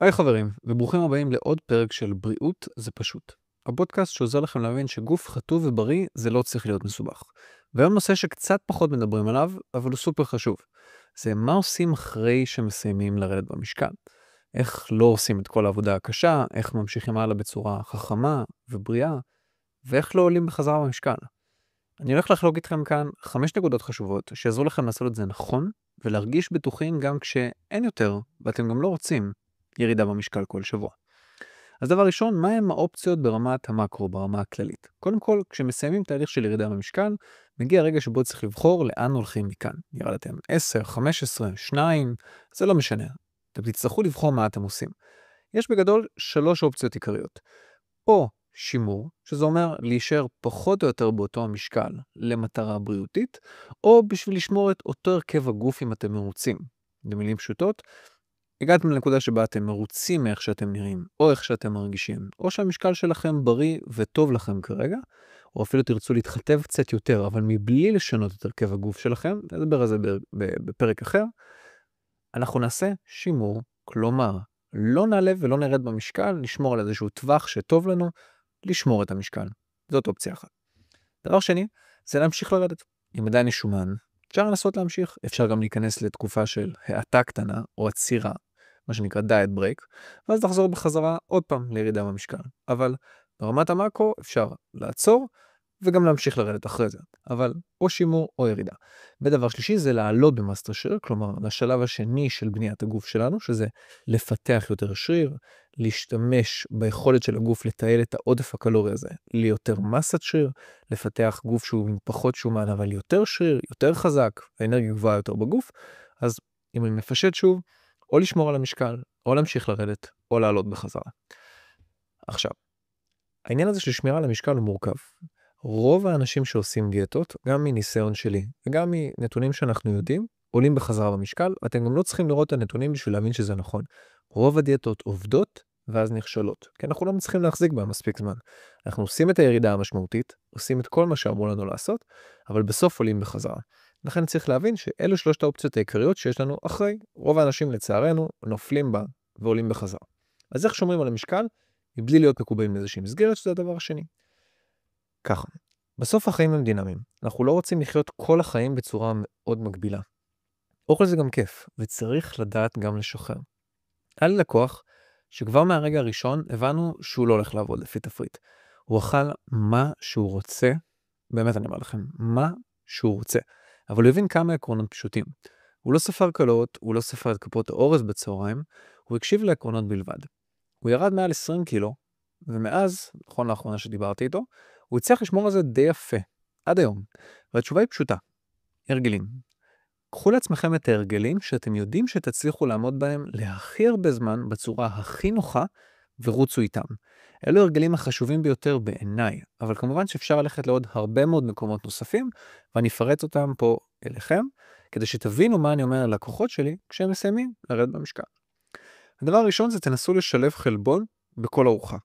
היי חברים, וברוכים הבאים לעוד פרק של בריאות זה פשוט. הפודקאסט שעוזר לכם להבין שגוף חטוב ובריא זה לא צריך להיות מסובך. והיום נושא שקצת פחות מדברים עליו, אבל הוא סופר חשוב. זה מה עושים אחרי שמסיימים לרדת במשקל. איך לא עושים את כל העבודה הקשה, איך ממשיכים הלאה בצורה חכמה ובריאה, ואיך לא עולים בחזרה במשקל. אני הולך לחלוק איתכם כאן 5 נקודות חשובות שיעזרו לכם לעשות את זה נכון, ולהרגיש בטוחים גם כשאין יותר, ואתם גם לא רוצים ירידה במשקל כל שבוע. אז דבר ראשון, מה הם האופציות ברמת המקרו, ברמה הכללית? קודם כל, כשמסיימים תהליך של ירידה במשקל, מגיע הרגע שבו צריך לבחור לאן הולכים מכאן. ירדתם 10, 15, 2, זה לא משנה. אתם תצטרכו לבחור מה אתם עושים. יש בגדול 3 אופציות עיקריות. או שימור, שזה אומר להישאר פחות או יותר באותו המשקל למטרה בריאותית, או בשביל לשמור את אותו הרכב הגוף אם אתם מרוצים. במילים פשוטות, הגעתם לנקודה שבה אתם מרוצים מאיך שאתם נראים, או איך שאתם מרגישים, או שהמשקל שלכם בריא וטוב לכם כרגע, או אפילו תרצו להתחתב קצת יותר, אבל מבלי לשנות את הרכב הגוף שלכם, נדבר על זה בפרק אחר, אנחנו נעשה שימור, כלומר, לא נעלה ולא נרד במשקל, נשמור על איזשהו טווח שטוב לנו, לשמור את המשקל. זאת אופציה אחת. דבר שני, זה להמשיך לרדת. אם עדיין יש שומן, אפשר לנסות להמשיך. אפשר גם להיכנס לתקופה של האטה קטנה, או עצירה, מה שנקרא דיאט ברייק, ואז לחזור בחזרה עוד פעם לירידה במשקל. אבל ברמת המאקרו אפשר לעצור, וגם להמשיך לרדת אחרי זה. אבל או שימור או ירידה. ודבר שלישי זה לעלות במסת השריר, כלומר לשלב השני של בניית הגוף שלנו, שזה לפתח יותר שריר, להשתמש ביכולת של הגוף לתעל את העודף הקלורי הזה ליותר מסת שריר, לפתח גוף שהוא עם פחות שומן אבל יותר שריר, יותר חזק, האנרגיה גבוהה יותר בגוף. אז אם אני מפשט שוב, או לשמור על המשקל, או להמשיך לרדת, או לעלות בחזרה. עכשיו, העניין הזה של שמירה על המשקל הוא מורכב. רוב האנשים שעושים דיאטות, גם מניסיון שלי וגם מנתונים שאנחנו יודעים, עולים בחזרה במשקל, ואתם גם לא צריכים לראות את הנתונים בשביל להבין שזה נכון. רוב הדיאטות עובדות ואז נכשלות, כי אנחנו לא מצליחים להחזיק בה מספיק זמן. אנחנו עושים את הירידה המשמעותית, עושים את כל מה שאמרו לנו לעשות, אבל בסוף עולים בחזרה. לכן צריך להבין שאלו 3 האופציות העיקריות שיש לנו אחרי. רוב האנשים לצערנו נופלים בה ועולים בחזרה. אז איך שומרים על המשקל? מבלי להיות מקובעים לאיזושהי מסגרת, שזה הדבר השני. ככה, בסוף החיים הם דינמיים. אנחנו לא רוצים לחיות כל החיים בצורה מאוד מגבילה. אוכל זה גם כיף, וצריך לדעת גם לשחרר. היה לי לקוח שכבר מהרגע הראשון הבנו שהוא לא הולך לעבוד לפי תפריט. הוא אכל מה שהוא רוצה, באמת אני אומר לכם, מה שהוא רוצה. אבל הוא הבין כמה עקרונות פשוטים. הוא לא ספר קלוריות, הוא לא ספר את כפות האורז בצהריים, הוא הקשיב לעקרונות בלבד. הוא ירד מעל 20 קילו, ומאז, נכון לאחרונה שדיברתי איתו, הוא הצליח לשמור על זה די יפה, עד היום. והתשובה היא פשוטה, הרגלים. קחו לעצמכם את ההרגלים שאתם יודעים שתצליחו לעמוד בהם להכי הרבה זמן בצורה הכי נוחה, ורוצו איתם. אלו הרגלים החשובים ביותר בעיניי, אבל כמובן שאפשר ללכת לעוד הרבה מאוד מקומות נוספים, ואני אפרט אותם פה אליכם, כדי שתבינו מה אני אומר ללקוחות שלי כשהם מסיימים לרדת במשקל. הדבר הראשון זה תנסו לשלב חלבון בכל ארוחה.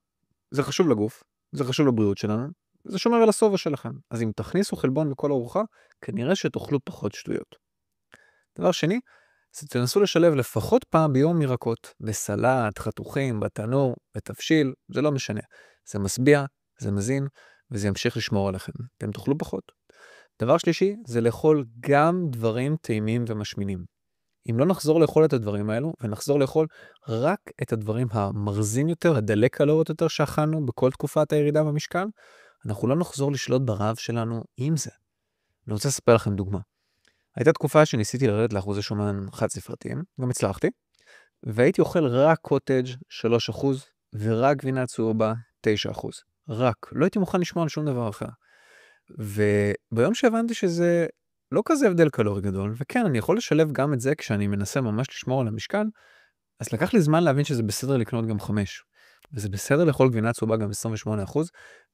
זה חשוב לגוף, זה חשוב לבריאות שלנו, זה שומר על הסובה שלכם. אז אם תכניסו חלבון בכל ארוחה, כנראה שתאכלו פחות שטויות. דבר שני, זה תנסו לשלב לפחות פעם ביום ירקות, בסלט, חתוכים, בתנור, בתבשיל, זה לא משנה. זה משביע, זה מזין, וזה ימשיך לשמור עליכם. אתם תאכלו פחות. דבר שלישי, זה לאכול גם דברים טעימים ומשמינים. אם לא נחזור לאכול את הדברים האלו, ונחזור לאכול רק את הדברים המרזים יותר, הדלק קלוריות יותר שאכלנו בכל תקופת הירידה במשקל, אנחנו לא נחזור לשלוט ברעב שלנו עם זה. אני רוצה לספר לכם דוגמה. הייתה תקופה שניסיתי לרדת לאחוזי שומן חד ספרתיים, גם הצלחתי, והייתי אוכל רק קוטג' 3% ורק גבינה צהובה 9%. רק, לא הייתי מוכן לשמוע על שום דבר אחר. וביום שהבנתי שזה לא כזה הבדל קלורי גדול, וכן, אני יכול לשלב גם את זה כשאני מנסה ממש לשמור על המשקל, אז לקח לי זמן להבין שזה בסדר לקנות גם 5. וזה בסדר לאכול גבינה צהובה גם 28%,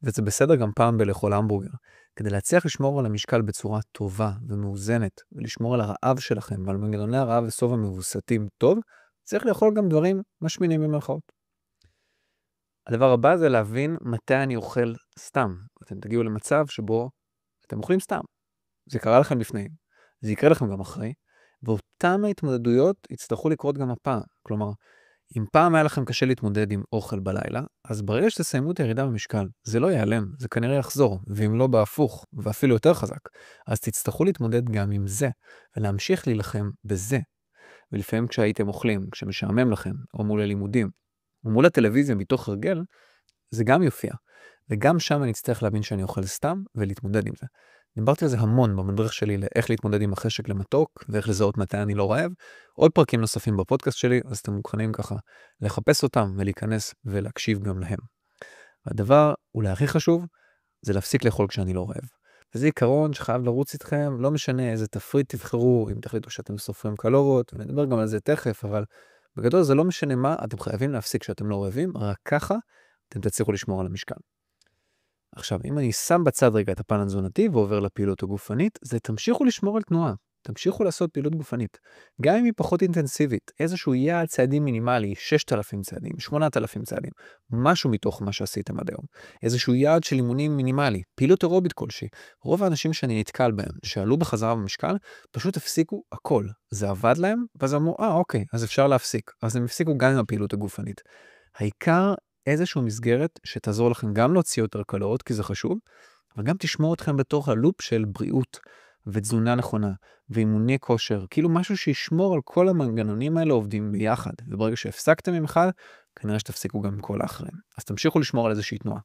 וזה בסדר גם פעם בלאכול המבורגר. כדי להצליח לשמור על המשקל בצורה טובה ומאוזנת, ולשמור על הרעב שלכם, ועל מנגנוני הרעב וסובה מבוסתים טוב, צריך לאכול גם דברים משמינים במרכאות. הדבר הבא זה להבין מתי אני אוכל סתם. אתם תגיעו למצב שבו אתם אוכלים סתם. זה קרה לכם לפני, זה יקרה לכם גם אחרי, ואותם ההתמודדויות יצטרכו לקרות גם הפעם. כלומר, אם פעם היה לכם קשה להתמודד עם אוכל בלילה, אז ברגע שתסיימו את הירידה במשקל, זה לא ייעלם, זה כנראה יחזור, ואם לא בהפוך, ואפילו יותר חזק, אז תצטרכו להתמודד גם עם זה, ולהמשיך להילחם בזה. ולפעמים כשהייתם אוכלים, כשמשעמם לכם, או מול הלימודים, או מול הטלוויזיה מתוך הרגל, זה גם יופיע. וגם שם אני אצטרך להבין שאני אוכל סתם, ולהתמודד עם זה. דיברתי על זה המון במדריך שלי לאיך להתמודד עם החשק למתוק, ואיך לזהות מתי אני לא רעב. עוד פרקים נוספים בפודקאסט שלי, אז אתם מוכנים ככה לחפש אותם ולהיכנס ולהקשיב גם להם. והדבר אולי הכי חשוב, זה להפסיק לאכול כשאני לא רעב. וזה עיקרון שחייב לרוץ איתכם, לא משנה איזה תפריט תבחרו, אם תחליטו שאתם סופרים קלוריות, ונדבר גם על זה תכף, אבל בגדול זה לא משנה מה, אתם חייבים להפסיק כשאתם לא רעבים, רק ככה אתם תצליחו לשמור על המשקל. עכשיו, אם אני שם בצד רגע את הפן התזונתי ועובר לפעילות הגופנית, זה תמשיכו לשמור על תנועה, תמשיכו לעשות פעילות גופנית. גם אם היא פחות אינטנסיבית, איזשהו יעד צעדים מינימלי, 6,000 צעדים, 8,000 צעדים, משהו מתוך מה שעשיתם עד היום. איזשהו יעד של אימונים מינימלי, פעילות אירובית כלשהי. רוב האנשים שאני נתקל בהם, שעלו בחזרה במשקל, פשוט הפסיקו הכל. זה עבד להם, ואז אמרו, אוקיי, אז אפשר להפסיק. אז הם הפסיקו גם עם הפעילות הגופנית. העיקר איזשהו מסגרת שתעזור לכם גם להוציא יותר קלוריות, כי זה חשוב, אבל גם תשמור אתכם בתוך הלופ של בריאות ותזונה נכונה ואימוני כושר, כאילו משהו שישמור על כל המנגנונים האלה עובדים ביחד, וברגע שהפסקתם עם אחד, כנראה שתפסיקו גם עם כל האחרים. אז תמשיכו לשמור על איזושהי תנועה.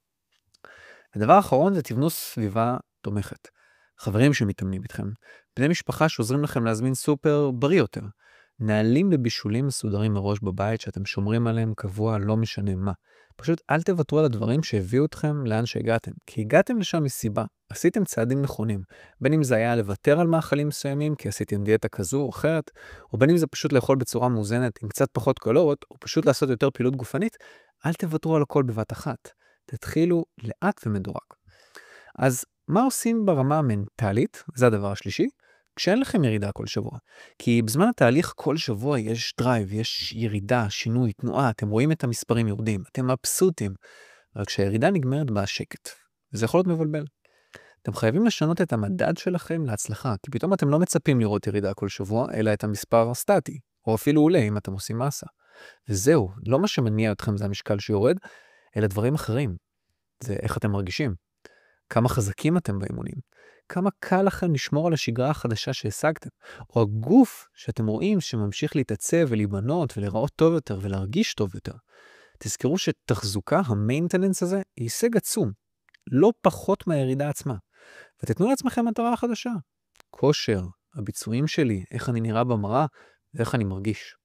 הדבר האחרון זה תבנו סביבה תומכת. חברים שמתאמנים איתכם, בני משפחה שעוזרים לכם להזמין סופר בריא יותר, נהלים ובישולים מסודרים מראש בבית שאתם שומרים עליהם קבוע, לא משנה מה. פשוט אל תוותרו על הדברים שהביאו אתכם לאן שהגעתם, כי הגעתם לשם מסיבה, עשיתם צעדים נכונים, בין אם זה היה לוותר על מאכלים מסוימים, כי עשיתם דיאטה כזו או אחרת, או בין אם זה פשוט לאכול בצורה מאוזנת עם קצת פחות קלוריות, או פשוט לעשות יותר פעילות גופנית, אל תוותרו על הכל בבת אחת. תתחילו לאט ומדורג. אז מה עושים ברמה המנטלית? זה הדבר השלישי. כשאין לכם ירידה כל שבוע. כי בזמן התהליך כל שבוע יש דרייב, יש ירידה, שינוי, תנועה, אתם רואים את המספרים יורדים, אתם מבסוטים. אבל כשהירידה נגמרת בשקט, זה יכול להיות מבלבל. אתם חייבים לשנות את המדד שלכם להצלחה, כי פתאום אתם לא מצפים לראות ירידה כל שבוע, אלא את המספר הסטטי, או אפילו עולה אם אתם עושים מסה. וזהו, לא מה שמניע אתכם זה המשקל שיורד, אלא דברים אחרים. זה איך אתם מרגישים, כמה חזקים אתם באימונים, כמה קל לכם לשמור על השגרה החדשה שהשגתם, או הגוף שאתם רואים שממשיך להתעצב ולהיבנות ולראות טוב יותר ולהרגיש טוב יותר. תזכרו שתחזוקה, המיינטננס הזה, היא הישג עצום, לא פחות מהירידה עצמה. ותתנו לעצמכם מטרה חדשה. כושר, הביצועים שלי, איך אני נראה במראה ואיך אני מרגיש.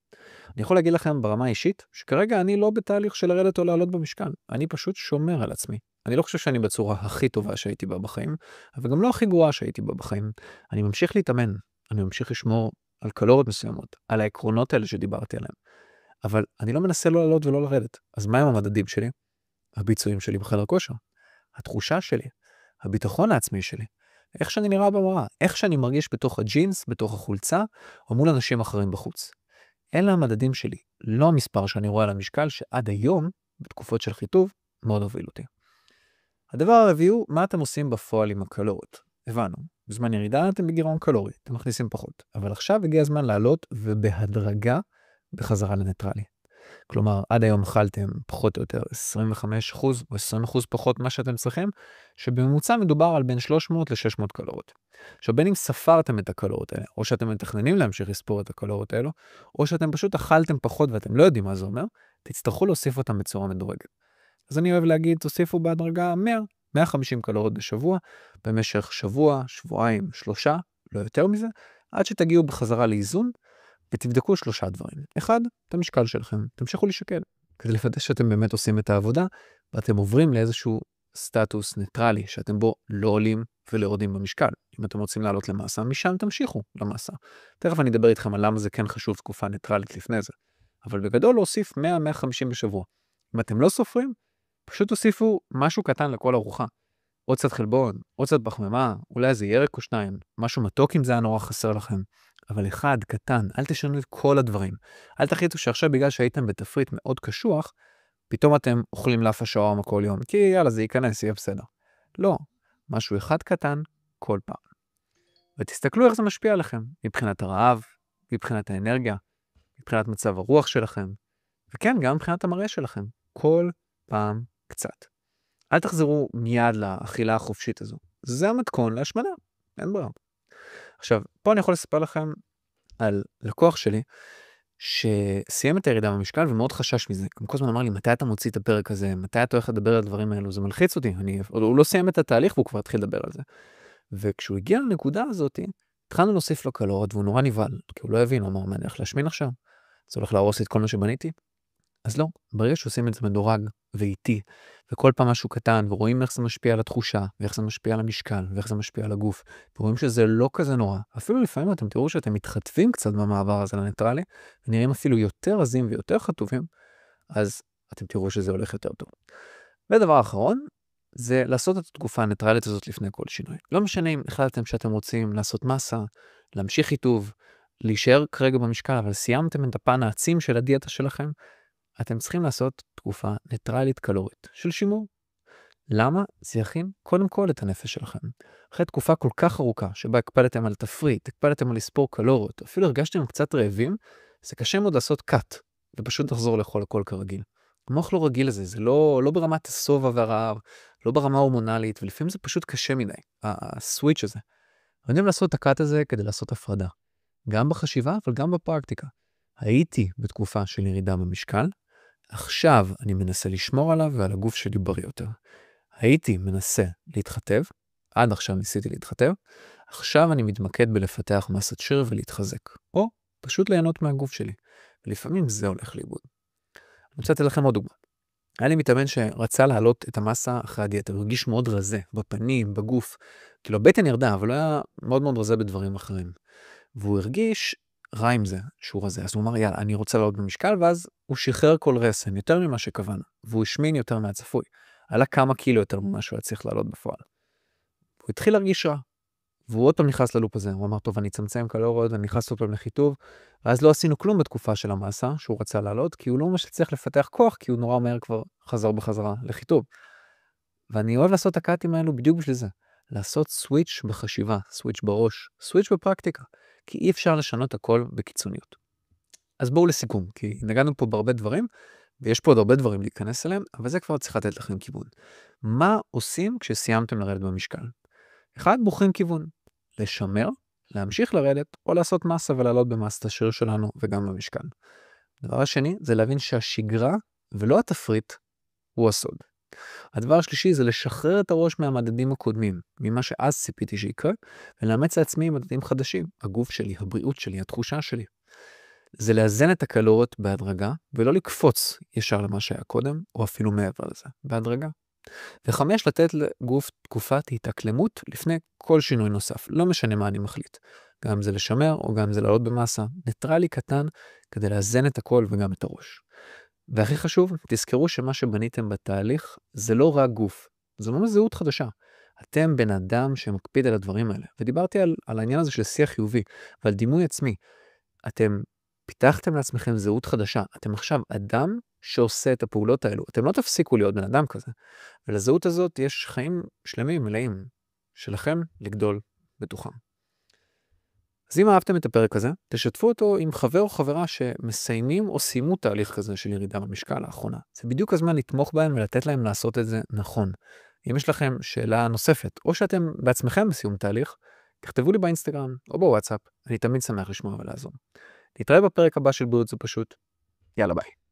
אני יכול להגיד לכם ברמה האישית, שכרגע אני לא בתהליך של לרדת או לעלות במשקל. אני פשוט שומר על עצמי. אני לא חושב שאני בצורה הכי טובה שהייתי בה בחיים, אבל גם לא הכי גרועה שהייתי בה בחיים. אני ממשיך להתאמן, אני ממשיך לשמור על קלוריות מסוימות, על העקרונות האלה שדיברתי עליהם. אבל אני לא מנסה לא לעלות ולא לרדת. אז מה הם המדדים שלי? הביצועים שלי בחדר כושר, התחושה שלי, הביטחון העצמי שלי, איך שאני נראה במראה, איך שאני מרגיש בתוך הג'ינס, בתוך החולצה, או מול אנשים אחרים בחוץ. אלה המדדים שלי, לא המספר שאני רואה על המשקל שעד היום, בתקופות של חיטוב, מאוד הוביל אותי. הדבר הרביעי הוא, מה אתם עושים בפועל עם הקלוריות? הבנו, בזמן ירידה אתם בגירעון קלורי, אתם מכניסים פחות, אבל עכשיו הגיע הזמן לעלות ובהדרגה בחזרה לניטרלי. כלומר, עד היום אכלתם פחות או יותר 25% או 20% פחות מה שאתם צריכים, שבממוצע מדובר על בין 300 ל-600 קלוריות. עכשיו, בין אם ספרתם את הקלוריות האלה, או שאתם מתכננים להמשיך לספור את הקלוריות האלו, או שאתם פשוט אכלתם פחות ואתם לא יודעים מה זה אומר, תצטרכו להוסיף אותם בצורה מדורגת. אז אני אוהב להגיד, תוסיפו בהדרגה 150 קלוריות בשבוע, במשך שבוע, שבועיים, 3, לא יותר מזה, עד שתגיעו בחזרה לאיזון, ותבדקו 3 דברים. 1, את המשקל שלכם. תמשיכו לשקל, כדי לוודא שאתם באמת עושים את העבודה, ואתם עוברים לאיזשהו סטטוס ניטרלי, שאתם בו לא עולים ולא יורדים במשקל. אם אתם רוצים לעלות למסה, משם תמשיכו למסה. תכף אני אדבר איתכם על למה זה כן חשוב תקופה ניטרלית לפני זה. אבל בגדול להוסיף 100-150 בשבוע. אם אתם לא סופרים, פשוט תוסיפו משהו קטן לכל ארוחה. עוד קצת חלבון, עוד קצת בחממה, אולי איזה ירק או 2, משהו מתוק אם זה היה נורא חסר לכם. אבל אחד, קטן, אל תשנו את כל הדברים. אל תחליטו שעכשיו בגלל שהייתם בתפריט מאוד קשוח, פתאום אתם אוכלים לאפה שווארמה כל יום, כי יאללה זה ייכנס, יהיה בסדר. לא, משהו אחד קטן כל פעם. ותסתכלו איך זה משפיע עליכם, מבחינת הרעב, מבחינת האנרגיה, מבחינת מצב הרוח שלכם, וכן, גם מבחינת המראה שלכם. כל פעם קצת. אל תחזרו מיד לאכילה החופשית הזו. זה המתכון להשמנה. אין ברירה. עכשיו, פה אני יכול לספר לכם על לקוח שלי, שסיים את הירידה במשקל ומאוד חשש מזה. כל הזמן אמר לי, מתי אתה מוציא את הפרק הזה? מתי אתה הולך לדבר על הדברים האלו? זה מלחיץ אותי. הוא לא סיים את התהליך והוא כבר התחיל לדבר על זה. וכשהוא הגיע לנקודה הזאת, התחלנו להוסיף לו קלוריות והוא נורא נבהל, כי הוא לא הבין, הוא אמר, מה, אני הולך להשמין עכשיו? זה הולך להרוס את כל מה שבניתי? אז לא, ברגע שעושים את זה מדורג ואיטי, וכל פעם משהו קטן, ורואים איך זה משפיע על התחושה, ואיך זה משפיע על המשקל, ואיך זה משפיע על הגוף, ורואים שזה לא כזה נורא. אפילו לפעמים אתם תראו שאתם מתחטפים קצת במעבר הזה לניטרלי, ונראים אפילו יותר רזים ויותר חטובים, אז אתם תראו שזה הולך יותר טוב. ודבר האחרון, זה לעשות את התקופה הניטרלית הזאת לפני כל שינוי. לא משנה אם החלטתם שאתם רוצים לעשות מסה, להמשיך חיטוב, להישאר כרגע במשקל, אבל סיימתם את הפן העצים של הדיאטה שלכם, אתם צריכים לעשות תקופה ניטרלית קלורית של שימור. למה? זה יכין קודם כל את הנפש שלכם. אחרי תקופה כל כך ארוכה, שבה הקפדתם על תפריט, הקפדתם על לספור קלוריות, אפילו הרגשתם קצת רעבים, זה קשה מאוד לעשות קאט, ופשוט לחזור לאכול הכל כרגיל. המוח לא רגיל לזה, זה לא ברמת הסובה והרעב, לא ברמה הורמונלית, ולפעמים זה פשוט קשה מדי, הסוויץ' הזה. יודעים לעשות את הקאט הזה כדי לעשות הפרדה. גם בחשיבה, אבל גם בפרקטיקה. הייתי בתקופה של ירידה במשקל, עכשיו אני מנסה לשמור עליו ועל הגוף שלי בריא יותר. הייתי מנסה להתחתב, עד עכשיו ניסיתי להתחתב, עכשיו אני מתמקד בלפתח מסת שריר ולהתחזק, או פשוט ליהנות מהגוף שלי. ולפעמים זה הולך לאיבוד. אני רוצה לתת לכם עוד דוגמה. היה לי מתאמן שרצה להעלות את המסה אחרי הדיאטה, הוא הרגיש מאוד רזה, בפנים, בגוף, כאילו הבטן ירדה, אבל הוא היה מאוד מאוד רזה בדברים אחרים. והוא הרגיש רע עם זה שהוא רזה, אז הוא אמר, יאללה, אני רוצה לעלות במשקל, ואז הוא שחרר כל רסן, יותר ממה שכוון, והוא השמין יותר מהצפוי, עלה כמה קילו יותר ממה שהוא היה צריך לעלות בפועל. הוא התחיל להרגיש רע, והוא עוד פעם נכנס ללופ הזה, הוא אמר, טוב, אני אצמצם קלוריות, אני נכנס עוד פעם לחיטוב, ואז לא עשינו כלום בתקופה של המסה, שהוא רצה לעלות, כי הוא לא ממש צריך לפתח כוח, כי הוא נורא מהר כבר חזר בחזרה לחיטוב. ואני אוהב לעשות את הקאטים האלו בדיוק בשביל זה, לעשות סוויץ' בחשיבה, סוויץ' בראש, סוויץ' בפרקטיקה, כי אי אפשר לשנות הכל בקיצוניות. אז בואו לסיכום, כי נגענו פה בהרבה דברים, ויש פה עוד הרבה דברים להיכנס אליהם, אבל זה כבר צריך לתת לכם כיוון. מה עושים כשסיימתם לרדת במשקל? אחד, בוחרים כיוון. לשמר, להמשיך לרדת, או לעשות מסה ולעלות במסת השריר שלנו וגם במשקל. הדבר השני, זה להבין שהשגרה ולא התפריט הוא הסוד. הדבר השלישי זה לשחרר את הראש מהמדדים הקודמים, ממה שאז ציפיתי שיקרה, ולאמץ לעצמי מדדים חדשים, הגוף שלי, הבריאות שלי, התחושה שלי. זה לאזן את הקלוריות בהדרגה, ולא לקפוץ ישר למה שהיה קודם, או אפילו מעבר לזה, בהדרגה. וחמש, לתת לגוף תקופת התאקלמות לפני כל שינוי נוסף, לא משנה מה אני מחליט. גם זה לשמר, או גם זה לעלות במסה, ניטרלי קטן, כדי לאזן את הכל וגם את הראש. והכי חשוב, תזכרו שמה שבניתם בתהליך זה לא רק גוף, זו ממש זהות חדשה. אתם בן אדם שמקפיד על הדברים האלה. ודיברתי על העניין הזה של שיח חיובי, ועל דימוי עצמי. אתם פיתחתם לעצמכם זהות חדשה. אתם עכשיו אדם שעושה את הפעולות האלו. אתם לא תפסיקו להיות בן אדם כזה. ולזהות הזאת יש חיים שלמים, מלאים, שלכם לגדול בתוכם. אז אם אהבתם את הפרק הזה, תשתפו אותו עם חבר או חברה שמסיימים או סיימו תהליך כזה של ירידה במשקל לאחרונה. זה בדיוק הזמן לתמוך בהם ולתת להם לעשות את זה נכון. אם יש לכם שאלה נוספת, או שאתם בעצמכם בסיום תהליך, תכתבו לי באינסטגרם או בוואטסאפ, אני תמיד שמח לשמוע ולעזור. נתראה בפרק הבא של בריאות זה פשוט. יאללה ביי.